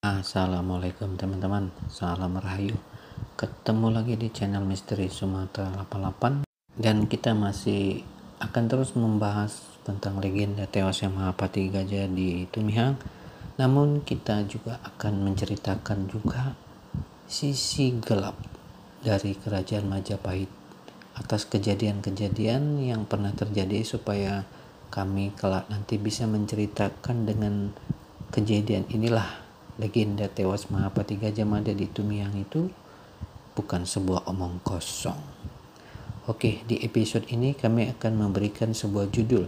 Assalamualaikum teman-teman, salam rahayu. Ketemu lagi di channel Misteri Sumatera 88 dan kita masih akan terus membahas tentang legenda tewasnya Mahapati Gajah di Tumihang. Namun kita juga akan menceritakan juga sisi gelap dari kerajaan Majapahit atas kejadian-kejadian yang pernah terjadi, supaya kami kelak nanti bisa menceritakan dengan kejadian inilah legenda tewas Mahapati Gajah Mada di Tumihang itu bukan sebuah omong kosong. Oke, di episode ini kami akan memberikan sebuah judul,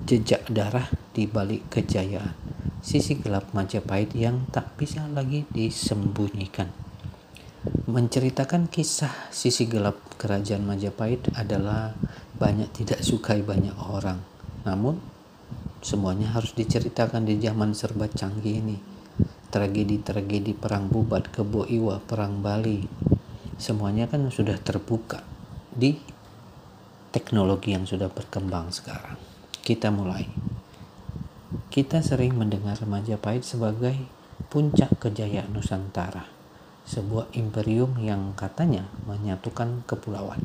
Jejak Darah di Balik Kejayaan, sisi gelap Majapahit yang tak bisa lagi disembunyikan. Menceritakan kisah sisi gelap kerajaan Majapahit adalah banyak tidak sukai banyak orang. Namun semuanya harus diceritakan di zaman serba canggih ini. Tragedi-tragedi perang Bubat, Kebo Iwa, perang Bali, semuanya kan sudah terbuka di teknologi yang sudah berkembang sekarang. Kita mulai. Kita sering mendengar Majapahit sebagai puncak kejayaan Nusantara, sebuah imperium yang katanya menyatukan kepulauan,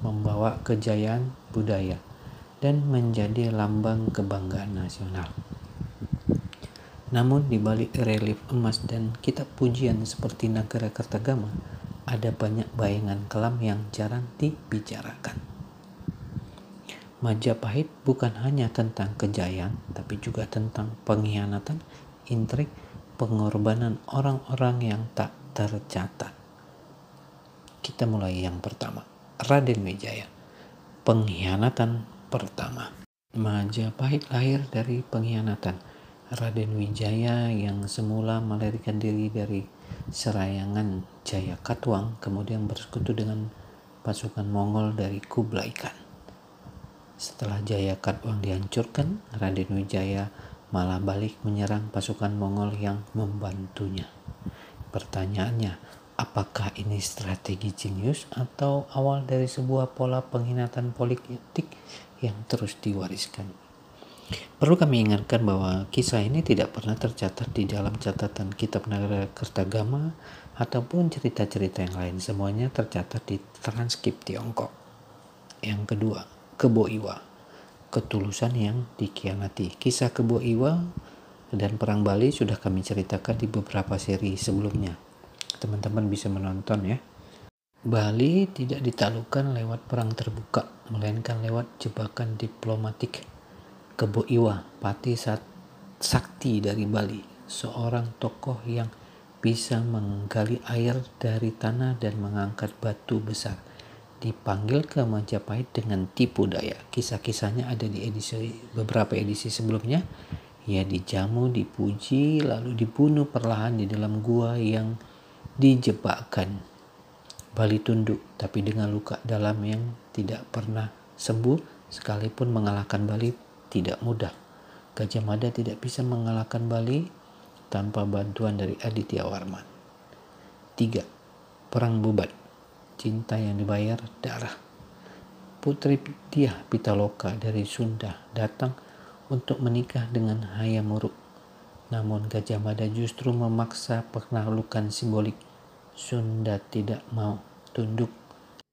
membawa kejayaan budaya, dan menjadi lambang kebanggaan nasional. Namun di balik relief emas dan kitab pujian seperti Nagara Kertagama, ada banyak bayangan kelam yang jarang dibicarakan. Majapahit bukan hanya tentang kejayaan, tapi juga tentang pengkhianatan, intrik, pengorbanan orang-orang yang tak tercatat. Kita mulai yang pertama, Raden Wijaya, pengkhianatan pertama. Majapahit lahir dari pengkhianatan. Raden Wijaya yang semula melarikan diri dari serangan Jaya Katuang kemudian bersekutu dengan pasukan Mongol dari Kublai Khan. Setelah Jaya Katuang dihancurkan, Raden Wijaya malah balik menyerang pasukan Mongol yang membantunya. Pertanyaannya, apakah ini strategi jenius atau awal dari sebuah pola pengkhianatan politik yang terus diwariskan? Perlu kami ingatkan bahwa kisah ini tidak pernah tercatat di dalam catatan kitab Nagara Kertagama ataupun cerita-cerita yang lain. Semuanya tercatat di transkrip Tiongkok. Yang kedua, Kebo Iwa, ketulusan yang dikhianati. Kisah Kebo Iwa dan Perang Bali sudah kami ceritakan di beberapa seri sebelumnya. Teman-teman bisa menonton ya. Bali tidak ditaklukkan lewat perang terbuka, melainkan lewat jebakan diplomatik. Kebo Iwa, Pati Sakti dari Bali, seorang tokoh yang bisa menggali air dari tanah dan mengangkat batu besar, dipanggil ke Majapahit dengan tipu daya. Kisah-kisahnya ada di beberapa edisi sebelumnya. Ia dijamu, dipuji, lalu dibunuh perlahan di dalam gua yang dijebakkan. Bali tunduk, tapi dengan luka dalam yang tidak pernah sembuh. Sekalipun mengalahkan Bali tidak mudah. Gajah Mada tidak bisa mengalahkan Bali tanpa bantuan dari Aditya Warman. 3. Perang Bubat, cinta yang dibayar darah. Putri Diah Pitaloka dari Sunda datang untuk menikah dengan Hayam Wuruk. Namun Gajah Mada justru memaksa penaklukan simbolik. Sunda tidak mau tunduk.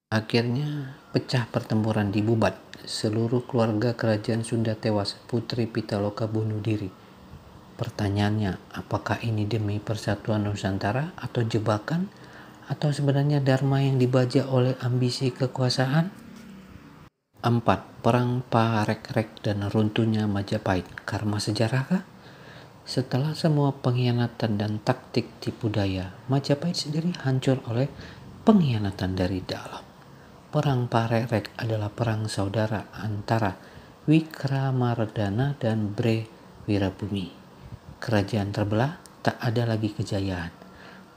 Akhirnya pecah pertempuran di Bubat. Seluruh keluarga kerajaan Sunda tewas. Putri Pitaloka bunuh diri. Pertanyaannya, apakah ini demi persatuan Nusantara atau jebakan? Atau sebenarnya dharma yang dibajak oleh ambisi kekuasaan? 4. Perang Parekrek dan runtuhnya Majapahit. Karma sejarahkah? Setelah semua pengkhianatan dan taktik tipu daya, Majapahit sendiri hancur oleh pengkhianatan dari dalam. Perang Parekrek adalah perang saudara antara Wikramardana dan Bre Wirabumi. Kerajaan terbelah, tak ada lagi kejayaan.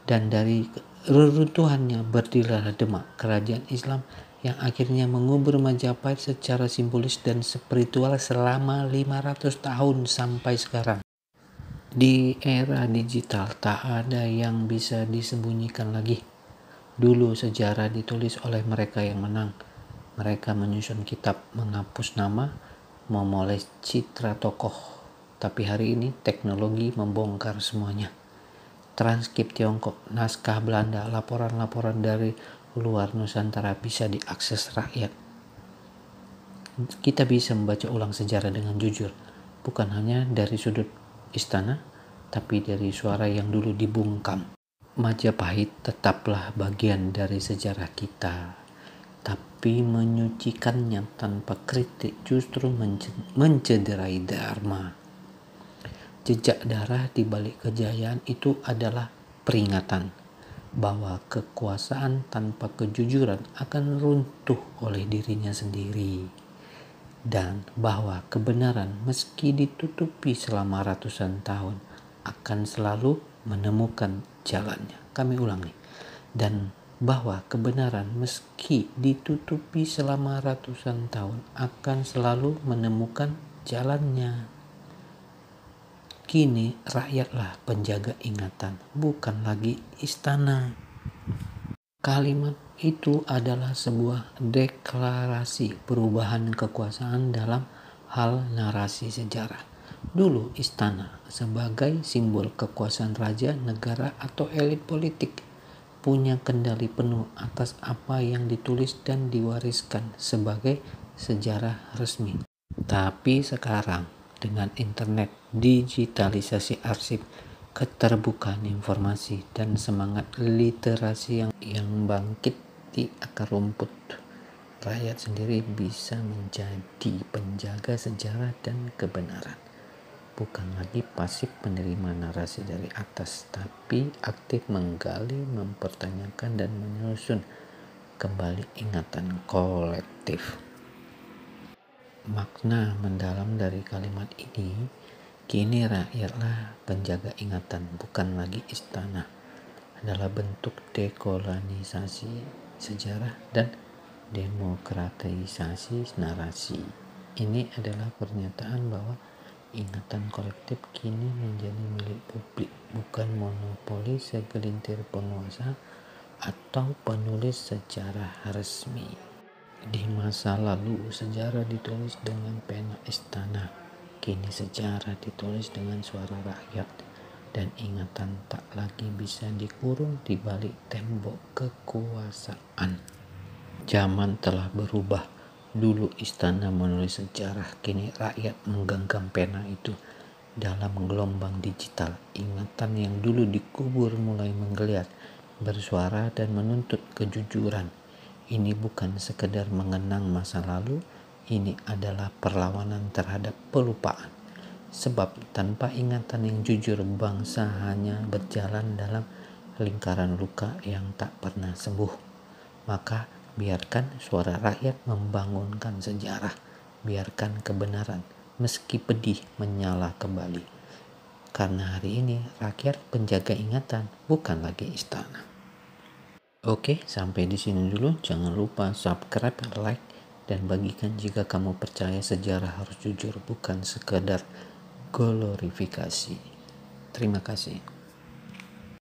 Dan dari reruntuhannya berdirilah Demak, kerajaan Islam yang akhirnya mengubur Majapahit secara simbolis dan spiritual selama 500 tahun sampai sekarang. Di era digital tak ada yang bisa disembunyikan lagi. Dulu sejarah ditulis oleh mereka yang menang. Mereka menyusun kitab, menghapus nama, memoles citra tokoh. Tapi hari ini teknologi membongkar semuanya. transkrip Tiongkok, naskah Belanda, laporan-laporan dari luar Nusantara bisa diakses rakyat. Kita bisa membaca ulang sejarah dengan jujur, bukan hanya dari sudut istana, tapi dari suara yang dulu dibungkam. Majapahit tetaplah bagian dari sejarah kita, tapi menyucikannya tanpa kritik justru mencederai dharma. Jejak darah di balik kejayaan itu adalah peringatan bahwa kekuasaan tanpa kejujuran akan runtuh oleh dirinya sendiri, dan bahwa kebenaran meski ditutupi selama ratusan tahun akan selalu menemukan jalannya. Kami ulangi. Dan bahwa kebenaran meski ditutupi selama ratusan tahun akan selalu menemukan jalannya. Kini rakyatlah penjaga ingatan, bukan lagi istana. Kalimat itu adalah sebuah deklarasi perubahan kekuasaan dalam hal narasi sejarah. Dulu istana sebagai simbol kekuasaan raja, negara, atau elit politik punya kendali penuh atas apa yang ditulis dan diwariskan sebagai sejarah resmi. Tapi sekarang dengan internet, digitalisasi arsip, keterbukaan informasi, dan semangat literasi yang bangkit di akar rumput, rakyat sendiri bisa menjadi penjaga sejarah dan kebenaran. Bukan lagi pasif menerima narasi dari atas, tapi aktif menggali, mempertanyakan, dan menyusun kembali ingatan kolektif. Makna mendalam dari kalimat ini, kini rakyatlah penjaga ingatan, bukan lagi istana, adalah bentuk dekolonisasi sejarah dan demokratisasi narasi. Ini adalah pernyataan bahwa ingatan kolektif kini menjadi milik publik, bukan monopoli segelintir penguasa atau penulis sejarah resmi. Di masa lalu, sejarah ditulis dengan pena istana. Kini sejarah ditulis dengan suara rakyat, dan ingatan tak lagi bisa dikurung di balik tembok kekuasaan. Zaman telah berubah. Dulu istana menulis sejarah, kini rakyat menggenggam pena itu. Dalam gelombang digital, ingatan yang dulu dikubur mulai menggeliat, bersuara dan menuntut kejujuran. Ini bukan sekedar mengenang masa lalu, ini adalah perlawanan terhadap pelupaan. Sebab tanpa ingatan yang jujur, bangsa hanya berjalan dalam lingkaran luka yang tak pernah sembuh. Maka biarkan suara rakyat membangunkan sejarah, biarkan kebenaran meski pedih menyala kembali. Karena hari ini rakyat penjaga ingatan, bukan lagi istana. Oke, sampai di sini dulu. Jangan lupa subscribe, like, dan bagikan jika kamu percaya sejarah harus jujur, bukan sekedar glorifikasi. Terima kasih.